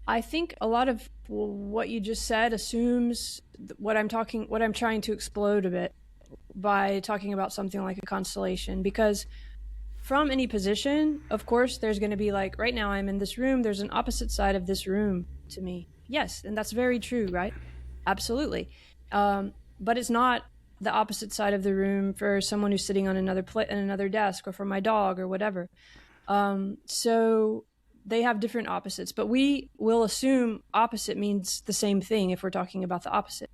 I think a lot of what you just said assumes what I'm trying to explode a bit by talking about something like a constellation, because from any position, of course, there's going to be like, right now I'm in this room, there's an opposite side of this room to me. Yes, and that's very true, right? Absolutely. But it's not the opposite side of the room for someone who's sitting on another desk, or for my dog or whatever. So they have different opposites, but we will assume opposite means the same thing if we're talking about the opposite.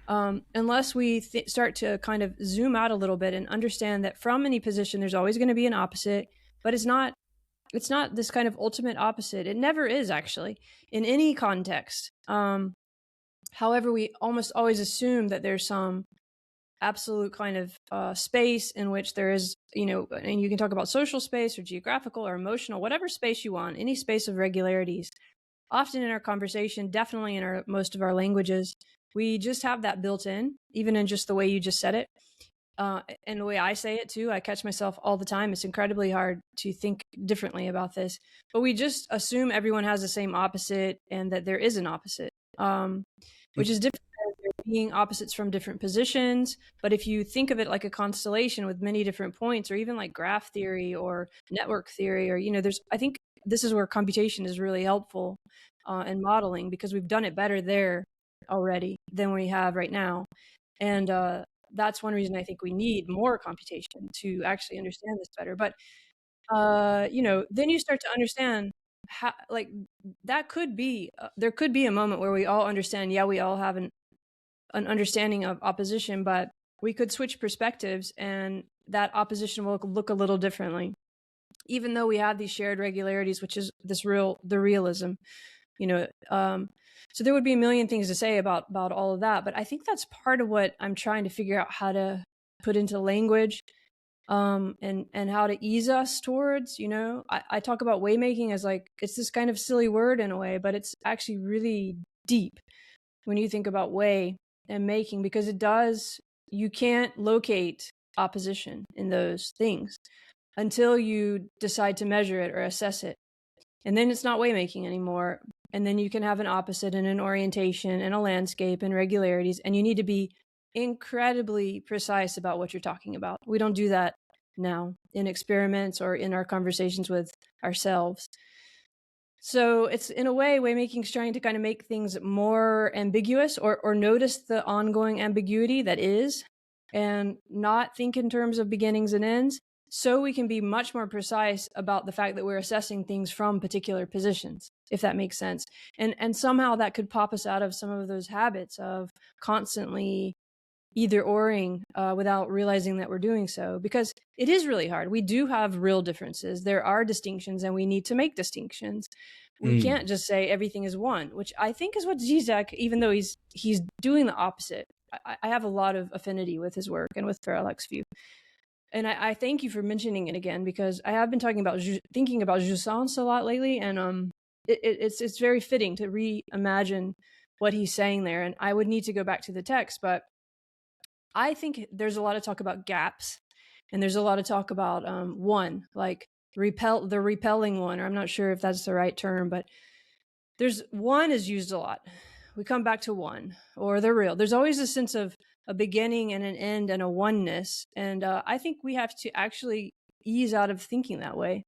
Unless we start to kind of zoom out a little bit and understand that from any position, there's always going to be an opposite, but it's not this kind of ultimate opposite. It never is, actually, in any context. However, we almost always assume that there's some absolute kind of space in which there is, and you can talk about social space or geographical or emotional, whatever space you want, any space of regularities. Often in our conversation, definitely in most of our languages, we just have that built in, even in just the way you just said it. And the way I say it too, I catch myself all the time. It's incredibly hard to think differently about this, but we just assume everyone has the same opposite and that there is an opposite, which is different. There being opposites from different positions. But if you think of it like a constellation with many different points, or even like graph theory or network theory, or, I think this is where computation is really helpful in modeling, because we've done it better there already than we have right now. And that's one reason I think we need more computation to actually understand this better. But then you start to understand how, like, that could be there could be a moment where we all understand, we all have an understanding of opposition, but we could switch perspectives and that opposition will look a little differently, even though we have these shared regularities, which is the realism. So there would be a million things to say about all of that, but I think that's part of what I'm trying to figure out how to put into language, and how to ease us towards. I talk about waymaking as like, it's this kind of silly word in a way, but it's actually really deep when you think about way and making, because you can't locate opposition in those things until you decide to measure it or assess it. And then it's not waymaking anymore. And then you can have an opposite and an orientation and a landscape and regularities. And you need to be incredibly precise about what you're talking about. We don't do that now in experiments or in our conversations with ourselves. So it's, in a way, waymaking is trying to kind of make things more ambiguous, or notice the ongoing ambiguity that is, and not think in terms of beginnings and ends, so we can be much more precise about the fact that we're assessing things from particular positions, if that makes sense. And somehow that could pop us out of some of those habits of constantly either oring without realizing that we're doing so, because it is really hard. We do have real differences. There are distinctions, and we need to make distinctions. We can't just say everything is one, which I think is what Zizek, even though he's doing the opposite. I have a lot of affinity with his work and with Parallax View. And I thank you for mentioning it again, because I have been thinking about jouissance a lot lately, and it's very fitting to reimagine what he's saying there. And I would need to go back to the text, but I think there's a lot of talk about gaps, and there's a lot of talk about one, like the repelling one, or I'm not sure if that's the right term, but there's one is used a lot. We come back to one, or the real. There's always a sense of a beginning and an end and a oneness. And I think we have to actually ease out of thinking that way,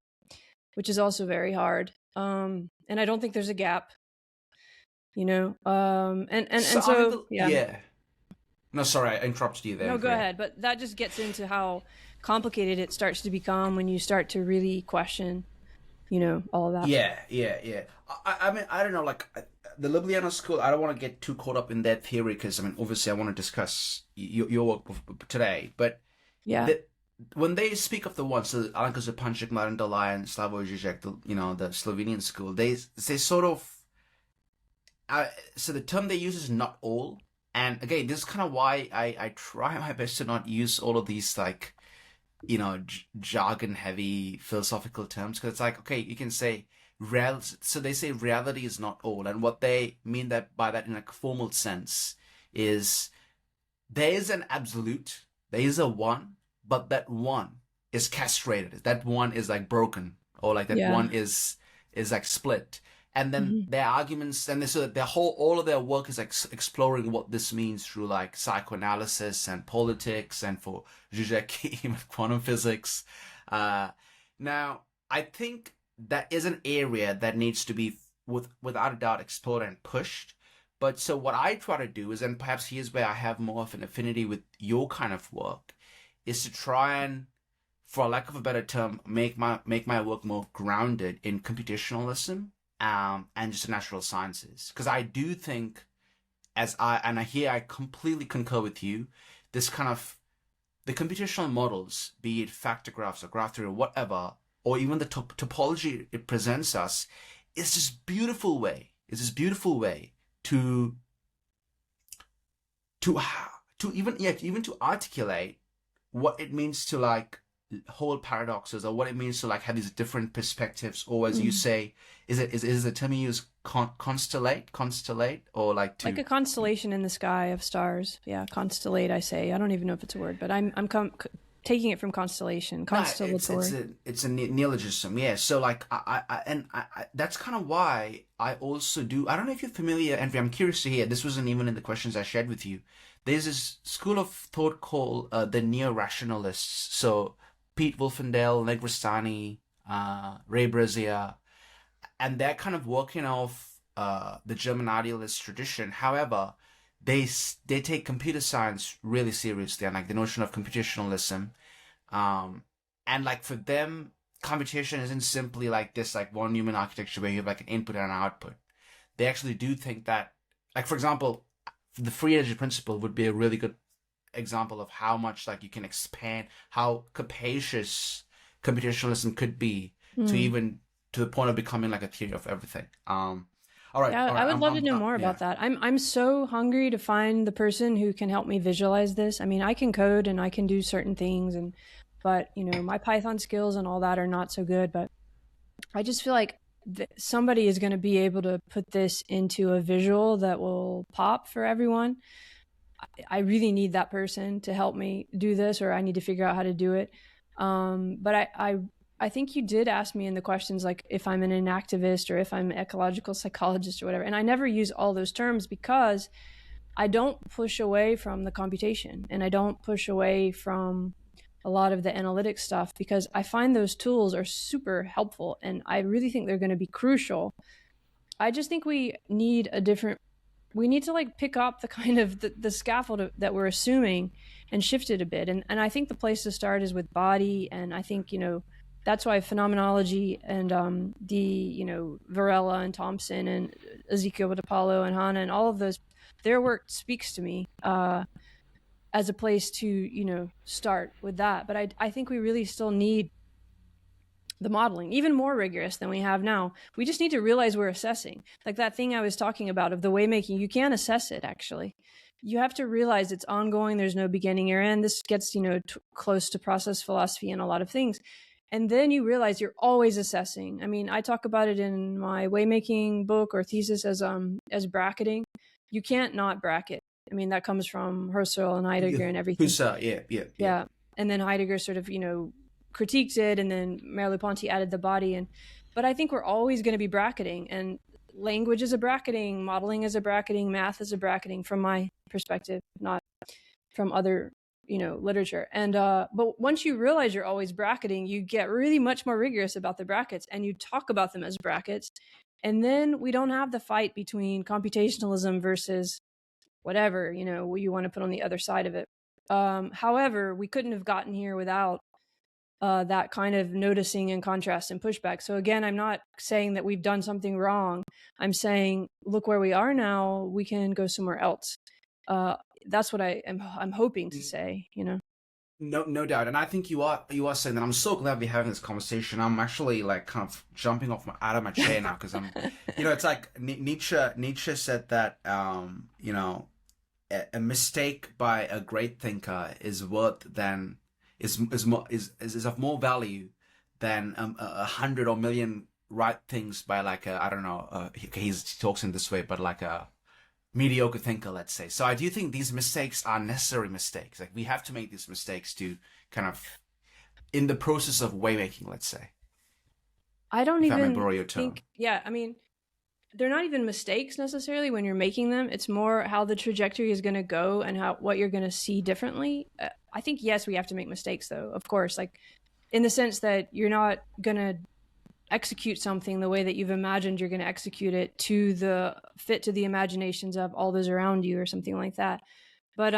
which is also very hard. And I don't think there's a gap, so yeah. No, sorry, I interrupted you there. No, go ahead. But that just gets into how complicated it starts to become when you start to really question, all of that. Yeah. I mean, I don't know, like the Ljubljana school, I don't want to get too caught up in that theory, because, I mean, obviously I want to discuss your work today. But when they speak of the ones, so Alenka Zupančić, Marin Delay, and Slavoj Žižek, the Slovenian school, they sort of, so the term they use is not all. And again, this is kind of why I try my best to not use all of these, like, jargon-heavy philosophical terms, because it's like, okay, you can say so they say reality is not all, and what they mean by that in a formal sense is there is an absolute, there is a one, but that one is castrated. That one is like broken, or like that one is like split. and then Mm-hmm. their arguments, and so their all of their work is like exploring what this means through like psychoanalysis and politics, and for Zizek with quantum physics. Now, I think that is an area that needs to be without a doubt explored and pushed. But so what I try to do is, and perhaps here's where I have more of an affinity with your kind of work, is to try and, for lack of a better term, make my work more grounded in computationalism, and just the natural sciences. Because I do think, I completely concur with you, this kind of the computational models, be it factor graphs or graph theory or whatever, or even the topology it presents us, is this beautiful way. Is this beautiful way to to even to articulate what it means to like hold paradoxes, or what it means to like have these different perspectives, or as you say, is the term you use, constellate, or like to, like a constellation in the sky of stars. Yeah, constellate. I say. I don't even know if it's a word, but I'm taking it from constellation, constellatory. It's a neologism, yeah. So like that's kind of why I also do. I don't know if you're familiar, Andrea. I'm curious to hear. This wasn't even in the questions I shared with you. There's this school of thought called the neo-rationalists. So Pete Wolfendale, Negrestani, Ray Brazier, and they're kind of working off the German idealist tradition. However, they take computer science really seriously, and like the notion of computationalism, and like for them, computation isn't simply like this like one human architecture where you have like an input and an output. They actually do think that, like for example, the free energy principle would be a really good example of how much like you can expand, how capacious computationalism could be, to even to the point of becoming like a theory of everything. All right. Yeah, All right. I would love to know more yeah. about that. I'm so hungry to find the person who can help me visualize this. I mean, I can code and I can do certain things, but you know, my Python skills and all that are not so good. But I just feel like somebody is going to be able to put this into a visual that will pop for everyone. I really need that person to help me do this, or I need to figure out how to do it. But I think you did ask me in the questions, like if I'm an activist or if I'm an ecological psychologist or whatever. And I never use all those terms because I don't push away from the computation, and I don't push away from a lot of the analytic stuff, because I find those tools are super helpful and I really think they're going to be crucial. I just think we need to like pick up the kind of the scaffold that we're assuming and shift it a bit. And I think the place to start is with body. And I think, you know, that's why phenomenology and Varela and Thompson and Ezekiel DiPaolo and Hannah and all of those, their work speaks to me as a place to, you know, start with that. But I think we really still need the modeling, even more rigorous than we have now. We just need to realize we're assessing. Like that thing I was talking about of the waymaking, you can't assess it, actually. You have to realize it's ongoing. There's no beginning or end. This gets, you know, close to process philosophy and a lot of things. And then you realize you're always assessing. I mean, I talk about it in my waymaking book or thesis as bracketing. You can't not bracket. I mean, that comes from Husserl and Heidegger and everything. Yeah. And then Heidegger sort of, you know, critiques it, and then Merleau-Ponty added the body. But I think we're always going to be bracketing, and language is a bracketing, modeling is a bracketing, math is a bracketing, from my perspective, not from other, you know, literature. And but once you realize you're always bracketing, you get really much more rigorous about the brackets, and you talk about them as brackets. And then we don't have the fight between computationalism versus whatever, you know, you want to put on the other side of it. However, we couldn't have gotten here without that kind of noticing and contrast and pushback. So again, I'm not saying that we've done something wrong. I'm saying, look where we are now. We can go somewhere else. That's what I'm hoping to say. You know. No doubt, and I think you are saying that. I'm so glad we're having this conversation. I'm actually like kind of jumping out of my chair now, because I'm, you know, it's like Nietzsche said that you know, a mistake by a great thinker is of more value than 100 or million right things by like I don't know. He talks in this way, but like a mediocre thinker, let's say. So I do think these mistakes are necessary mistakes. Like we have to make these mistakes to kind of, in the process of waymaking, let's say. I don't if even I may borrow your term. think. Yeah, I mean, they're not even mistakes necessarily when you're making them. It's more how the trajectory is going to go and what you're going to see differently. I think, yes, we have to make mistakes, though, of course, like in the sense that you're not going to execute something the way that you've imagined you're going to execute it to the fit to the imaginations of all those around you or something like that. But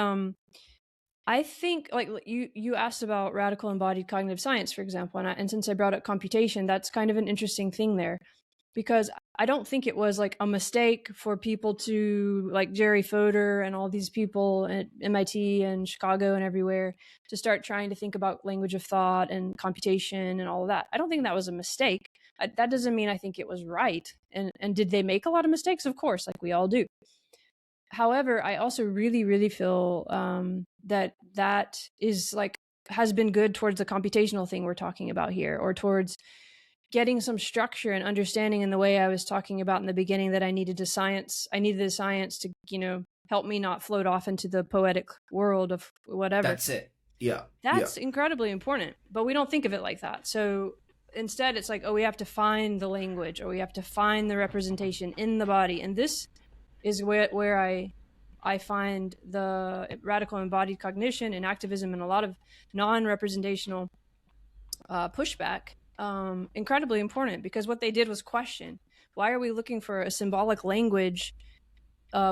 I think, like, you asked about radical embodied cognitive science, for example, and since I brought up computation, that's kind of an interesting thing there, because I don't think it was like a mistake for people to, like Jerry Fodor and all these people at MIT and Chicago and everywhere, to start trying to think about language of thought and computation and all of that. I don't think that was a mistake. That doesn't mean I think it was right. And did they make a lot of mistakes? Of course, like we all do. However, I also really, really feel that is like, has been good towards the computational thing we're talking about here, or towards getting some structure and understanding in the way I was talking about in the beginning, that I needed the science to, help me not float off into the poetic world of whatever. That's it. Yeah. That's incredibly important, but we don't think of it like that. So instead it's like, oh, we have to find the language, or we have to find the representation in the body. And this is where I find the radical embodied cognition and activism and a lot of non-representational pushback incredibly important, because what they did was question, why are we looking for a symbolic language,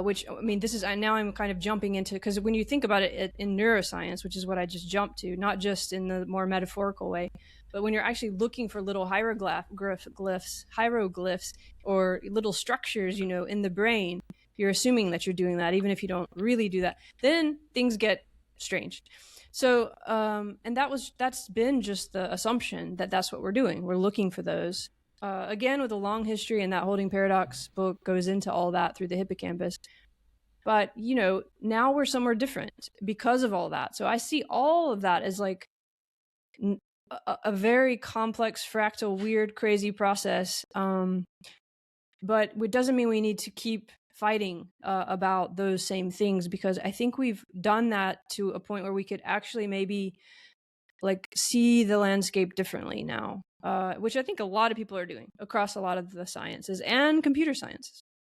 which, I mean, this is, now I'm kind of jumping into, because when you think about it in neuroscience, which is what I just jumped to, not just in the more metaphorical way, but when you're actually looking for little hieroglyphs or little structures, in the brain, you're assuming that you're doing that, even if you don't really do that, then things get strange. So, and that's been just the assumption that that's what we're doing. We're looking for those. Again, with a long history, and that holding paradox book goes into all that through the hippocampus. But, now we're somewhere different because of all that. So I see all of that as like a very complex, fractal, weird, crazy process. But it doesn't mean we need to keep fighting about those same things, because I think we've done that to a point where we could actually maybe like see the landscape differently now, which I think a lot of people are doing across a lot of the sciences and computer sciences.